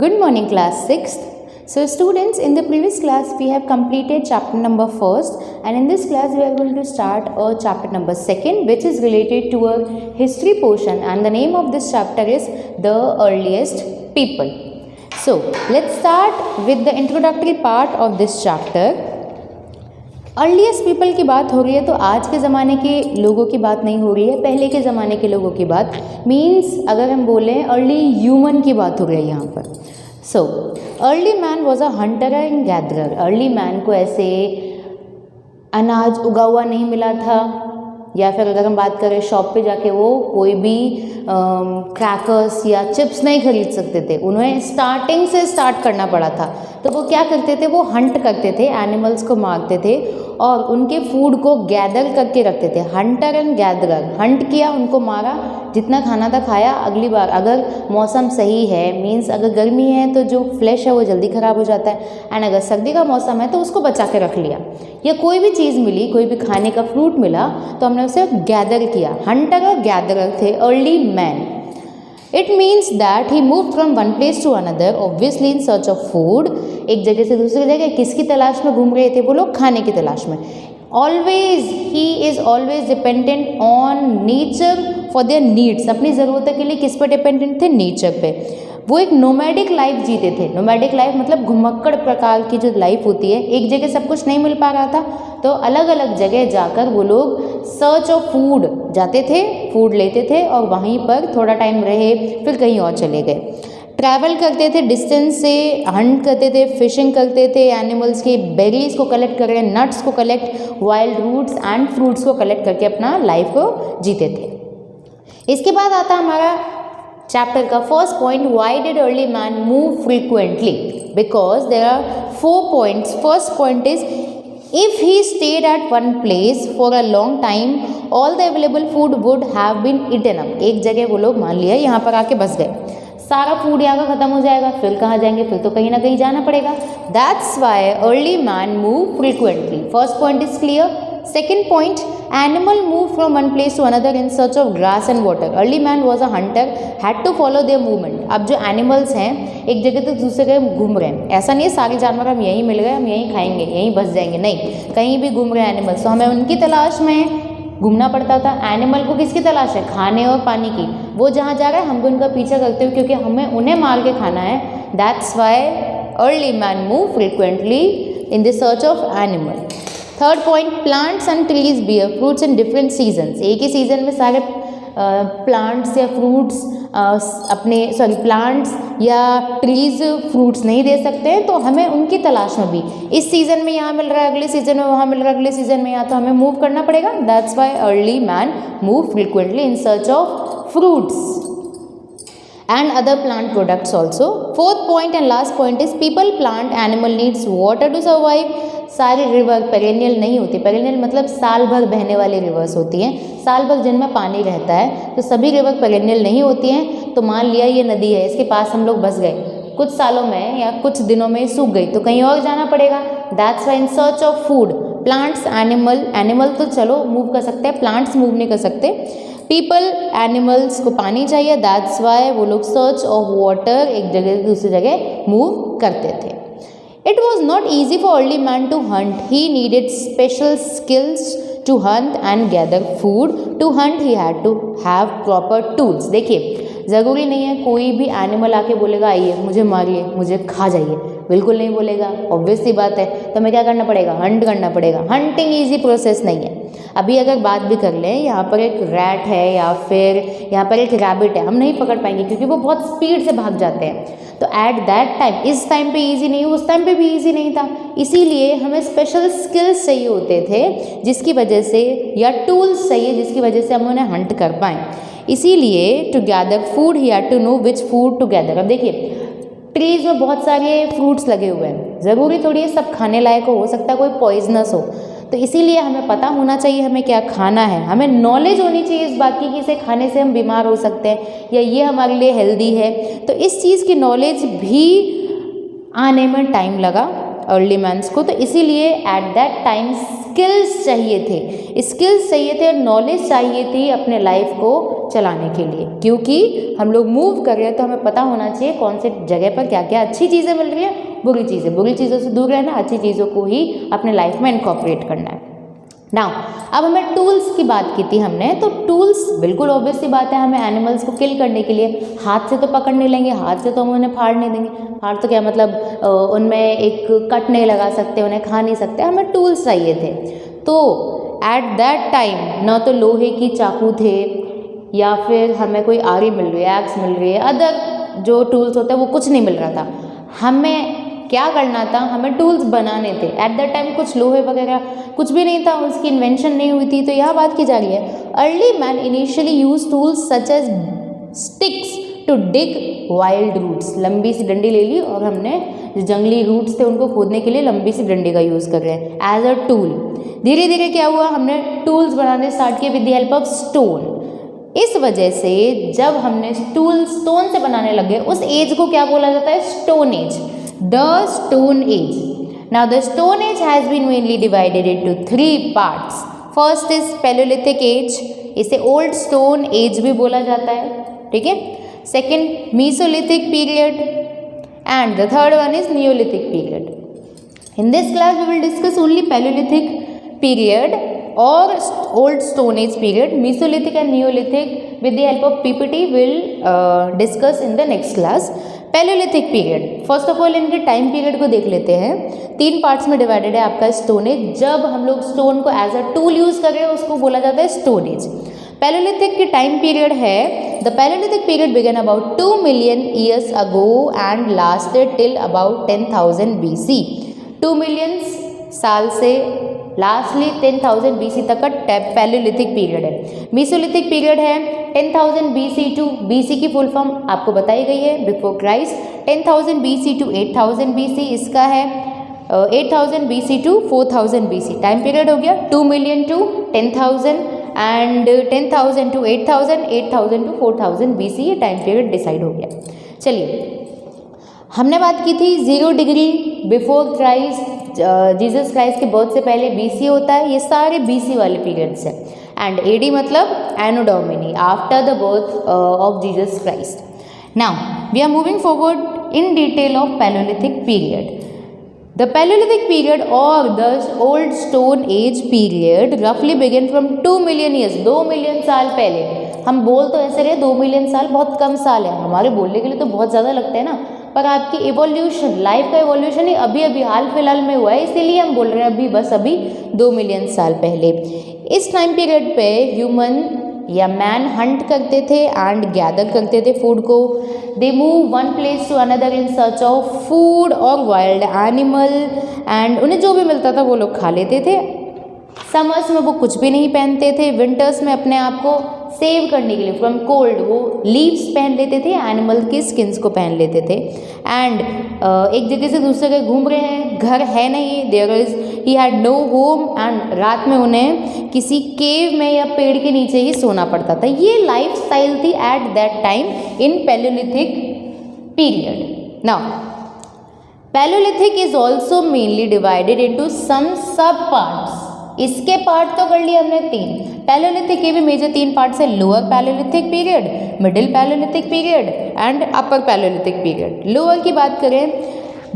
Good morning, class 6th. So students, in the previous class we have completed chapter number 1st, and in this class we are going to start a chapter number 2nd, which is related to a history portion, and the name of this chapter is the earliest people. So let's start with the introductory part of this chapter. Earliest people की बात हो रही है तो आज के ज़माने के लोगों की बात नहीं हो रही है, पहले के ज़माने के लोगों की बात, मीन्स अगर हम बोलें अर्ली ह्यूमन की बात हो रही है यहाँ पर. So early man was a Hunter and gatherer. Early man को ऐसे अनाज उगा हुआ नहीं मिला था, या फिर अगर हम बात करें शॉप पे जाके वो कोई भी क्रैकर्स या चिप्स नहीं खरीद सकते थे, उन्हें स्टार्टिंग से स्टार्ट करना पड़ा था. तो वो क्या करते थे, वो हंट करते थे, एनिमल्स को मारते थे और उनके फूड को गैदर करके रखते थे. हंटर एंड गैदरर, हंट किया, उनको मारा, जितना खाना था खाया. अगली बार अगर मौसम सही है, मीन्स अगर गर्मी है तो जो फ्लैश है वो जल्दी ख़राब हो जाता है, एंड अगर सर्दी का मौसम है तो उसको बचा के रख लिया. या कोई भी चीज़ मिली, कोई भी खाने का फ्रूट मिला तो हमने उसे गैदर किया. हंटर और गैदरर थे early man. It means that he moved from one place to another, obviously in search of food. एक जगह से दूसरी जगह किसकी तलाश में घूम रहे थे वो लोग? खाने की तलाश में. Always, he is always dependent on nature for their needs. अपनी ज़रूरतों के लिए किस पर डिपेंडेंट थे? नेचर पे. वो एक नोमैडिक लाइफ जीते थे. नोमैडिक लाइफ मतलब घुमक्कड़ प्रकार की जो लाइफ होती है, एक जगह सब कुछ नहीं मिल पा रहा था तो अलग अलग जगह जाकर वो लोग सर्च ऑफ फूड जाते थे, फूड लेते थे और वहीं पर थोड़ा टाइम रहे, फिर कहीं और चले गए. ट्रैवल करते थे, डिस्टेंस से हंट करते थे, फिशिंग करते थे, एनिमल्स के बेरीज को कलेक्ट कर रहे, नट्स को collect, wild roots and fruits को कलेक्ट करके अपना लाइफ को जीते थे. इसके बाद आता हमारा चैप्टर का first point, why did early man move frequently? Because there are 4 points. First point is if he stayed at one place for a long time, all the available food would have been eaten up. एक जगह वो लोग मान लिया यहाँ पर आके बस गए, सारा फूड यहाँ का ख़त्म हो जाएगा, फिर कहाँ जाएंगे? फिर तो कहीं ना कहीं जाना पड़ेगा. That's why early man move frequently. First point is clear. Second point, animal move from one place to another in search of grass and water. Early man was a hunter, had to follow their movement. अब जो animals हैं एक जगह से दूसरे जगह घूम रहे हैं, ऐसा नहीं है सारे जानवर हम यहीं मिल गए, हम यहीं खाएंगे, यहीं बस जाएंगे, नहीं, कहीं भी घूम रहे हैं एनिमल्स, तो हमें उनकी तलाश में घूमना पड़ता था. एनिमल को किसकी तलाश है? खाने और पानी की. वो जहाँ जा रहा है हम भी उनका पीछा करते हुए, क्योंकि हमें उन्हें मार के खाना है. That's why early man move frequently in the search of animal. Third point, plants and trees bear fruits in different seasons. एक ही सीजन में सारे प्लांट्स या फ्रूट्स प्लांट्स या ट्रीज फ्रूट्स नहीं दे सकते हैं, तो हमें उनकी तलाश में भी इस सीज़न में यहाँ मिल रहा है, अगले सीजन में वहाँ मिल रहा है, अगले सीजन में यहाँ, तो हमें मूव करना पड़ेगा. That's why early man move frequently in search of fruits and other plant products also. Fourth point and last point is people, plant, animal needs water to survive. सारी रिवर पेरेनियल नहीं होती. Perennial मतलब साल भर बहने वाली reverse होती हैं, साल भर जिनमें पानी रहता है. तो सभी रिवर पेरेनियल नहीं होती हैं. तो मान लिया ये नदी है, इसके पास हम लोग बस गए, कुछ सालों में या कुछ दिनों में सूख गई तो कहीं और जाना पड़ेगा. That's why in search of food, plants, animal तो चलो मूव कर सकते हैं, प्लांट्स मूव नहीं कर सकते. पीपल, एनिमल्स को पानी चाहिए. दैट्स वाई वो लोग सर्च ऑफ वाटर, एक जगह से दूसरी जगह मूव करते थे. It was not easy for early man to hunt. He needed special skills to hunt and gather food. To hunt he had to have proper tools. देखिए, ज़रूरी नहीं है कोई भी एनिमल आके बोलेगा आइए मुझे मारिए, मुझे खा जाइए, बिल्कुल नहीं बोलेगा. ऑब्वियस सी बात है. तो हमें क्या करना पड़ेगा? हंट करना पड़ेगा. हंटिंग ईजी प्रोसेस नहीं है. अभी अगर बात भी कर लें, यहाँ पर एक रैट है या फिर यहाँ पर एक रैबिट है, हम नहीं पकड़ पाएंगे क्योंकि वो बहुत स्पीड से भाग जाते हैं. तो एट दैट टाइम, इस टाइम पे इजी नहीं, उस टाइम पे भी इजी नहीं था. इसीलिए हमें स्पेशल स्किल्स चाहिए होते थे, जिसकी वजह से, या टूल्स चाहिए जिसकी वजह से हम उन्हें हंट कर पाएँ. इसीलिए to gather food he had to know which food to gather. अब देखिए, ट्रीज में बहुत सारे फ्रूट्स लगे हुए हैं, ज़रूरी थोड़ी है सब खाने लायक हो सकता है कोई पॉइजनस हो. तो इसीलिए हमें पता होना चाहिए हमें क्या खाना है, हमें नॉलेज होनी चाहिए इस बात की कि इसे खाने से हम बीमार हो सकते हैं या ये हमारे लिए हेल्दी है. तो इस चीज़ की नॉलेज भी आने में टाइम लगा अर्ली मैन्स को. तो इसीलिए एट दैट टाइम स्किल्स चाहिए थे और नॉलेज चाहिए थी अपने लाइफ को चलाने के लिए, क्योंकि हम लोग मूव कर रहे हैं तो हमें पता होना चाहिए कौन से जगह पर क्या क्या अच्छी चीज़ें मिल रही है, बुरी चीज़ों से दूर रहना, अच्छी चीज़ों को ही अपने लाइफ में इनकॉर्पोरेट करना है। नाउ अब हमें टूल्स की बात की थी हमने, तो टूल्स बिल्कुल ऑब्वियस सी बात है, हमें एनिमल्स को किल करने के लिए हाथ से तो पकड़ नहीं लेंगे, हाथ से तो हम उन्हें फाड़ नहीं देंगे, फाड़ तो क्या मतलब उनमें एक कट नहीं लगा सकते, उन्हें खा नहीं सकते, हमें टूल्स चाहिए थे। तो एट दैट टाइम ना तो लोहे की चाकू थे या फिर हमें कोई आरी मिल रही है, एक्स मिल रही है, अदर जो टूल्स होते हैं वो कुछ नहीं मिल रहा था। हमें क्या करना था, हमें टूल्स बनाने थे। एट दैट टाइम कुछ लोहे वगैरह कुछ भी नहीं था, उसकी इन्वेंशन नहीं हुई थी, तो यह बात की जा रही है early man initially use tools such as sticks to dig wild roots. लंबी सी डंडी ले ली और हमने जो जंगली रूट्स थे उनको खोदने के लिए लंबी सी डंडी का यूज़ कर रहे हैं एज अ टूल। धीरे धीरे क्या हुआ, हमने टूल्स बनाने स्टार्ट किए with the help of stone. इस वजह से जब हमने टूल स्टोन से बनाने लगे, उस एज को क्या बोला जाता है, stone as, the stone age. Now the Stone Age has been mainly divided into 3 parts. First is Paleolithic Age, इसे Old Stone Age भी बोला जाता है, ठीक है। Second Mesolithic Period and the third one is Neolithic Period. In this class we will discuss only Paleolithic Period or Old Stone Age Period. Mesolithic and Neolithic with the help of PPT will discuss in the next class. Palaeolithic period, first of all इनके time period को देख लेते हैं। 3 parts में divided है आपका stone age. जब हम लोग स्टोन को एज अ टूल यूज़ कर रहे हैं उसको बोला जाता है स्टोन एज। पैलोलिथिक की टाइम पीरियड है, the palaeolithic period began about 2 million years ago and lasted till about 10,000 BC। 2 मिलियन साल से लास्टली 10,000 BC तक का पैलोलिथिक पीरियड है। मीसोलिथिक पीरियड है 10,000 BC टू, BC की फुल फॉर्म आपको बताई गई है, before Christ. 10,000 BC to 8,000 BC इसका है 8,000 BC to 4,000 BC time period हो गया। 2 million to 10,000 and 10,000 to 8,000, 8,000 to 4,000 BC ये टाइम पीरियड डिसाइड हो गया। चलिए हमने बात की थी 0 degree before Christ, Jesus Christ के बर्थ से पहले BC होता है, ये सारे BC वाले पीरियड्स हैं। एंड AD मतलब anno domini, after the birth of Jesus Christ. Now we are moving forward in detail of Paleolithic period. The Paleolithic period or the Old Stone Age period roughly began from 2 million years, 2 मिलियन साल पहले। हम बोल तो ऐसे रहे 2 मिलियन साल बहुत कम साल है, हमारे बोलने के लिए तो बहुत ज़्यादा लगते हैं ना, पर आपकी इवोल्यूशन, लाइफ का इवोल्यूशन ही अभी अभी हाल फिलहाल में हुआ है, इसीलिए हम बोल रहे हैं अभी, बस अभी 2 मिलियन साल पहले। इस टाइम पीरियड पे ह्यूमन या मैन हंट करते थे एंड गैदर करते थे फूड को। They move one place to another in search of food और वाइल्ड एनिमल, एंड उन्हें जो भी मिलता था वो लोग खा लेते थे। समर्स में वो कुछ भी नहीं पहनते थे, विंटर्स में अपने आप को सेव करने के लिए फ्रॉम कोल्ड वो लीव्स पहन लेते थे, एनिमल की स्किन्स को पहन लेते थे। एंड एक जगह से दूसरे जगह घूम रहे हैं, घर है नहीं, there is he had no home, and रात में उन्हें किसी केव में या पेड़ के नीचे ही सोना पड़ता था। ये लाइफ स्टाइल थी at that time in Paleolithic period. Now Paleolithic is also mainly divided into some sub parts. इसके पार्ट तो कर लिए हमने 3, पैलोलिथिक के भी मेजर 3 पार्ट्स है, lower palaeolithic period, middle Paleolithic period and upper palaeolithic period. Lower की बात करें,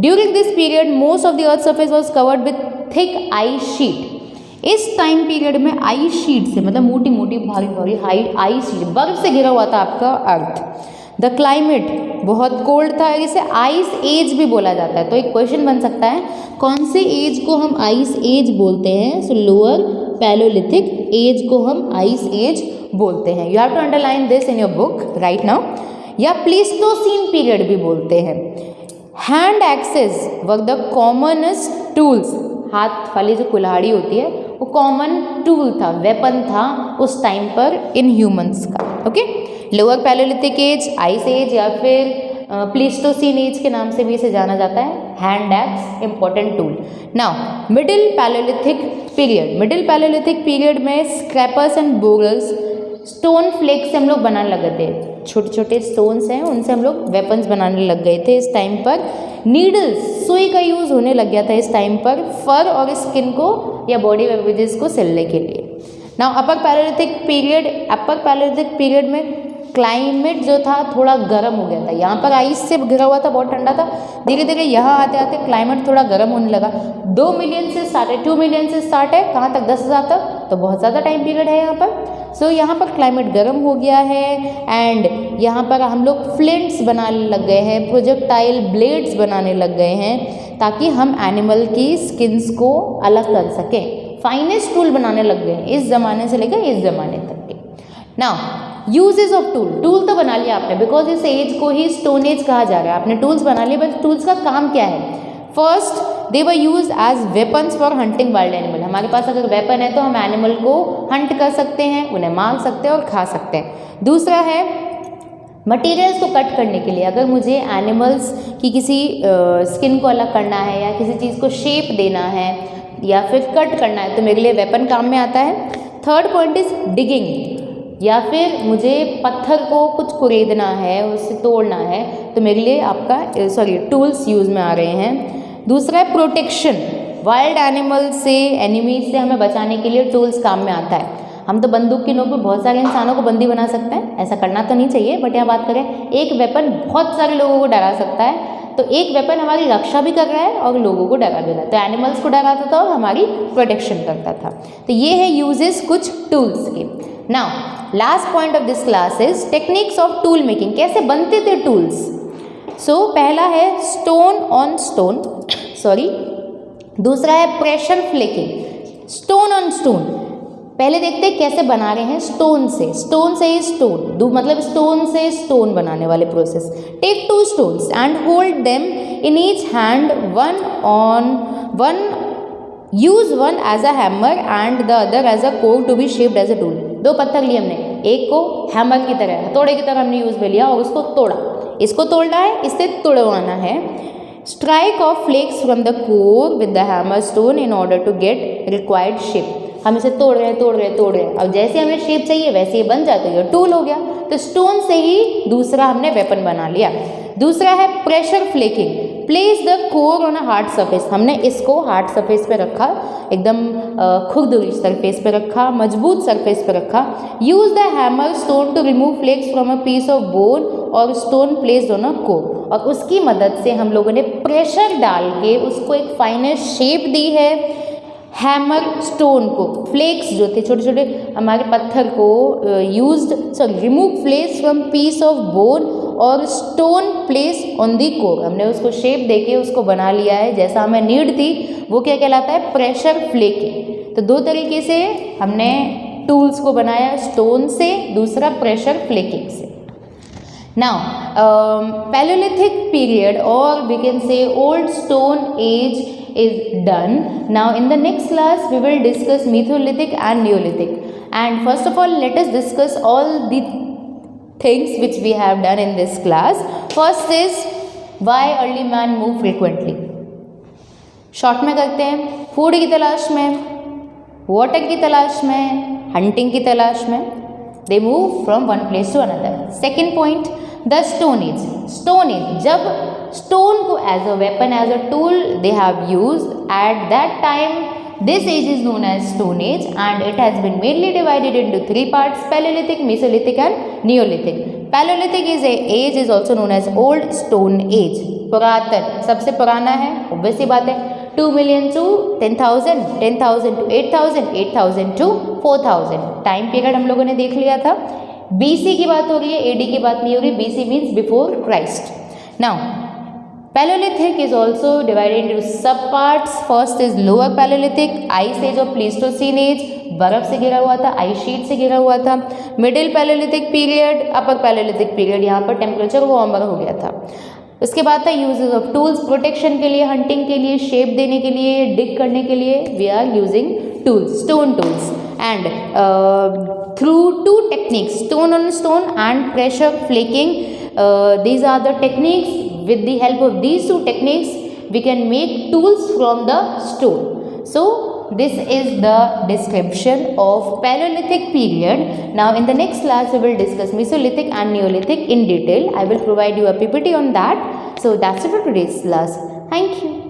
during this period most of the earth surface was covered with thick ice sheet. इस टाइम पीरियड में आइस शीट से मतलब मोटी मोटी भारी भारी आइस शीट, बर्फ से घिरा हुआ था आपका अर्थ। द क्लाइमेट बहुत कोल्ड था, इसे आइस एज भी बोला जाता है। तो एक क्वेश्चन बन सकता है, कौन से एज को हम आइस एज बोलते हैं? सो लोअर पैलोलिथिक एज को हम आइस एज बोलते हैं। You have to underline this in your book right now. या प्लीस्टोसीन पीरियड भी बोलते हैं। Hand axes were the commonest tools, हाथ वाली जो कुल्हाड़ी होती है वो कॉमन टूल था, वेपन था उस टाइम पर इन ह्यूमंस का। Okay, lower palaeolithic age, ice age या फिर प्लीस्टोसीन एज के नाम से भी इसे जाना जाता है। Hand axe important tool. Now middle Paleolithic period. Middle Paleolithic period में scrapers and borers stone flakes से हम लोग बनाने लगे थे, छोटे छोटे स्टोन्स हैं उनसे हम लोग वेपन्स बनाने लग गए थे इस टाइम पर। नीडल्स, सुई का यूज़ होने लग गया था इस टाइम पर फर और स्किन को या बॉडी वेबेजेस को सिलने के लिए। नाउ अपर पैलेलिथिक पीरियड में क्लाइमेट जो था थोड़ा गर्म हो गया था, यहाँ पर आइस से घिरा हुआ था, बहुत ठंडा था, धीरे धीरे यहाँ आते आते क्लाइमेट थोड़ा गर्म होने लगा। 2 मिलियन से स्टार्ट है, 2 मिलियन से स्टार्ट है, कहाँ तक 10,000 तक, तो बहुत ज़्यादा टाइम पीरियड है यहाँ पर। सो यहाँ पर क्लाइमेट गर्म हो गया है एंड यहाँ पर हम लोग फ्लिंट्स बनाने लग गए हैं, प्रोजेक्टाइल ब्लेड्स बनाने लग गए हैं ताकि हम एनिमल की स्किन्स को अलग कर सकें। फाइनेस्ट टूल बनाने लग गए इस ज़माने से लेकर इस ज़माने तक के। नाउ यूजेज ऑफ टूल तो बना लिया आपने, बिकॉज इस एज को ही स्टोन एज कहा जा रहा है। आपने टूल्स बना लिए, बट टूल्स का काम क्या है? First they were use as weapons for hunting wild animal. हमारे पास अगर वेपन है तो हम एनिमल को हंट कर सकते हैं, उन्हें मार सकते हैं और खा सकते हैं। दूसरा है मटेरियल्स को कट करने के लिए, अगर मुझे एनिमल्स की किसी स्किन को अलग करना है या किसी चीज़ को शेप देना है या फिर कट करना है तो मेरे लिए वेपन काम में आता है। थर्ड पॉइंट इज डिगिंग, या फिर मुझे पत्थर को कुछ कुरेदना है, उसे तोड़ना है तो मेरे लिए आपका टूल्स यूज़ में आ रहे हैं। दूसरा है प्रोटेक्शन, वाइल्ड एनिमल से, एनिमीज से हमें बचाने के लिए टूल्स काम में आता है। हम तो बंदूक की नोक पर बहुत सारे इंसानों को बंदी बना सकते हैं, ऐसा करना तो नहीं चाहिए, बट यहाँ बात करें एक वेपन बहुत सारे लोगों को डरा सकता है, तो एक वेपन हमारी रक्षा भी कर रहा है और लोगों को डरा भी रहा है। तो एनिमल्स को डराता था और हमारी प्रोटेक्शन करता था। तो ये है यूजेस कुछ टूल्स के। Now last point of this class is techniques of tool making, कैसे बनते थे टूल्स। सो पहला है स्टोन ऑन स्टोन, दूसरा है pressure flaking, stone on stone. पहले देखते हैं कैसे बना रहे हैं स्टोन से ही स्टोन, मतलब स्टोन से स्टोन बनाने वाले process. Take 2 stones and hold them in each hand, use one as a hammer and the other as a core to be shaped as a tool. 2 पत्थर लिए हमने, एक को हैमर की तरह, हथौड़े की तरह हमने यूज में लिया और उसको तोड़ा, इसको तोड़ना है, इससे तुड़वाना है। Strike off flakes from the core with the hammer stone in order to get required shape. हम इसे तोड़ रहे हैं, अब जैसे हमें शेप चाहिए वैसे ये बन जाए तो ये टूल हो गया। तो स्टोन से ही दूसरा हमने वेपन बना लिया। दूसरा है pressure flaking, place the core on a hard surface. हमने इसको हार्ड सरफेस पे रखा, एकदम खुरदुरी सरफेस पे रखा, मजबूत सरफेस पे रखा। Use the hammer stone to remove flakes from a piece of bone और stone placed on a core, और उसकी मदद से हम लोगों ने प्रेशर डाल के उसको एक फाइनर शेप दी है। हैमर स्टोन को, फ्लेक्स जो थे छोटे छोटे हमारे पत्थर को remove flakes from piece of bone और stone place on the core. हमने उसको शेप देके उसको बना लिया है जैसा हमें नीड थी, वो क्या कहलाता है? Pressure flaking. तो 2 तरीके से हमने टूल्स को बनाया, स्टोन से, दूसरा प्रेशर फ्लेकिंग से। Now, Paleolithic period, or we can say Old Stone Age, is done. Now, in the next class, we will discuss Mesolithic and Neolithic. And first of all, let us discuss all the things which we have done in this class. First is why early man move frequently. Short में करते हैं, food की तलाश में, water की तलाश में, hunting की तलाश में। They move from one place to another. Second point, the Stone Age. Stone Age, जब stone को as a weapon, as a tool they have used. At that time, this age is known as Stone Age, and it has been mainly divided into 3 parts: Paleolithic, Mesolithic, and Neolithic. Paleolithic age is also known as Old Stone Age. पुरातन, सबसे पुराना है, obvious सी बात है। 2 million to 10,000, 10,000 to 8,000, 8,000 to 4,000। Time period हम लोगों ने देख लिया था। BC की बात हो रही है, AD की बात नहीं हो रही। BC means before Christ. Now Paleolithic is also divided into sub parts. First is Lower Paleolithic, Ice Age और Pleistocene Age, बर्फ से घिरा हुआ था, आइस शीट से घिरा हुआ था। मिडिल पैलेलिथिक पीरियड, अपर पैलेलिथिक पीरियड, यहाँ पर टेम्परेचर वार्मर हो गया था। उसके बाद था यूजेस ऑफ टूल्स, प्रोटेक्शन के लिए, हंटिंग के लिए, शेप देने के लिए, डिग करने के लिए we are using tools, stone tools. And through 2 techniques, stone on stone and pressure flaking, these are the techniques. With the help of these 2 techniques we can make tools from the stone. So this is the description of Paleolithic period. Now in the next class we will discuss Mesolithic and Neolithic in detail. I will provide you a PPT on that. So that's it for today's class. Thank you.